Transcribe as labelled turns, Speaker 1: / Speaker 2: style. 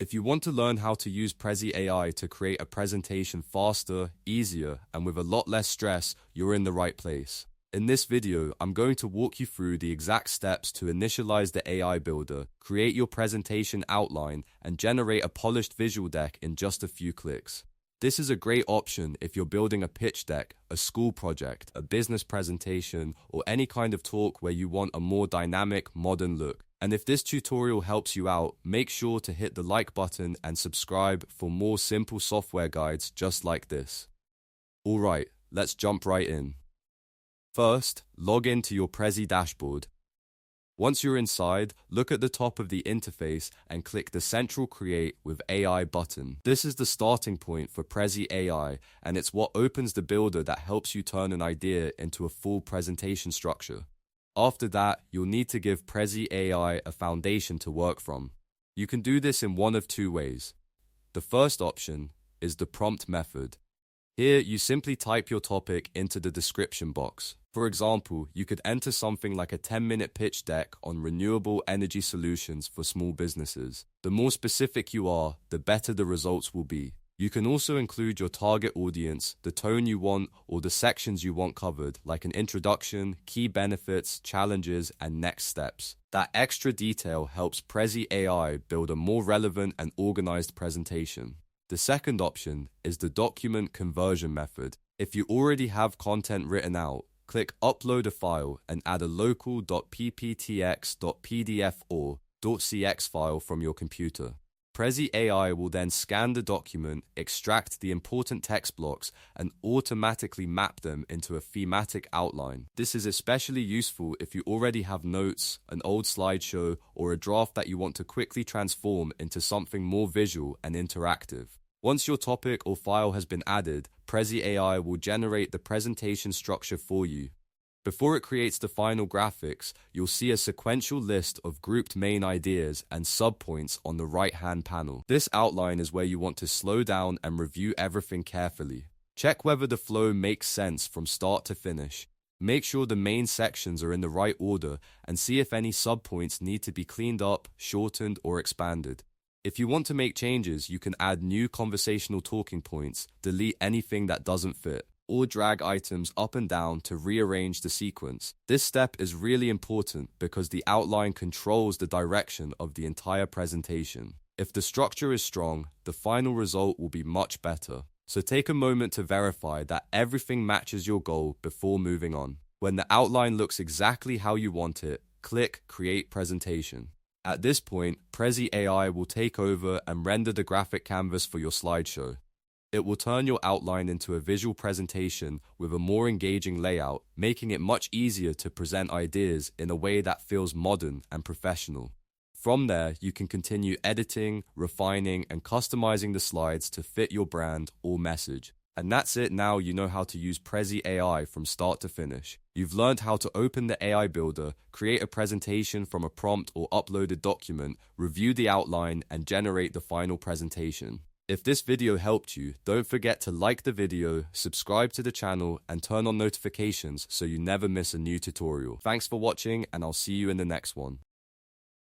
Speaker 1: If you want to learn how to use Prezi AI to create a presentation faster, easier, and with a lot less stress, you're in the right place. In this video, I'm going to walk you through the exact steps to initialize the AI builder, create your presentation outline, and generate a polished visual deck in just a few clicks. This is a great option if you're building a pitch deck, a school project, a business presentation, or any kind of talk where you want a more dynamic, modern look. And if this tutorial helps you out, make sure to hit the like button and subscribe for more simple software guides just like this. Alright, let's jump right in. First, log into your Prezi dashboard. Once you're inside, look at the top of the interface and click the Central Create with AI button. This is the starting point for Prezi AI, and it's what opens the builder that helps you turn an idea into a full presentation structure. After that, you'll need to give Prezi AI a foundation to work from. You can do this in one of two ways. The first option is the prompt method. Here, you simply type your topic into the description box. For example, you could enter something like a 10-minute pitch deck on renewable energy solutions for small businesses. The more specific you are, the better the results will be. You can also include your target audience, the tone you want, or the sections you want covered, like an introduction, key benefits, challenges, and next steps. That extra detail helps Prezi AI build a more relevant and organized presentation. The second option is the document conversion method. If you already have content written out, click Upload a file and add a local .pptx.pdf or .cx file from your computer. Prezi AI will then scan the document, extract the important text blocks, and automatically map them into a thematic outline. This is especially useful if you already have notes, an old slideshow, or a draft that you want to quickly transform into something more visual and interactive. Once your topic or file has been added, Prezi AI will generate the presentation structure for you. Before it creates the final graphics, you'll see a sequential list of grouped main ideas and subpoints on the right-hand panel. This outline is where you want to slow down and review everything carefully. Check whether the flow makes sense from start to finish. Make sure the main sections are in the right order and see if any subpoints need to be cleaned up, shortened, or expanded. If you want to make changes, you can add new conversational talking points, delete anything that doesn't fit, or drag items up and down to rearrange the sequence. This step is really important because the outline controls the direction of the entire presentation. If the structure is strong, the final result will be much better. So take a moment to verify that everything matches your goal before moving on. When the outline looks exactly how you want it, click Create Presentation. At this point, Prezi AI will take over and render the graphic canvas for your slideshow. It will turn your outline into a visual presentation with a more engaging layout, making it much easier to present ideas in a way that feels modern and professional. From there, you can continue editing, refining, and customizing the slides to fit your brand or message. And that's it. Now you know how to use Prezi AI from start to finish. You've learned how to open the AI builder, create a presentation from a prompt or uploaded document, review the outline, and generate the final presentation. If this video helped you, don't forget to like the video, subscribe to the channel, and turn on notifications so you never miss a new tutorial. Thanks for watching, and I'll see you in the next one.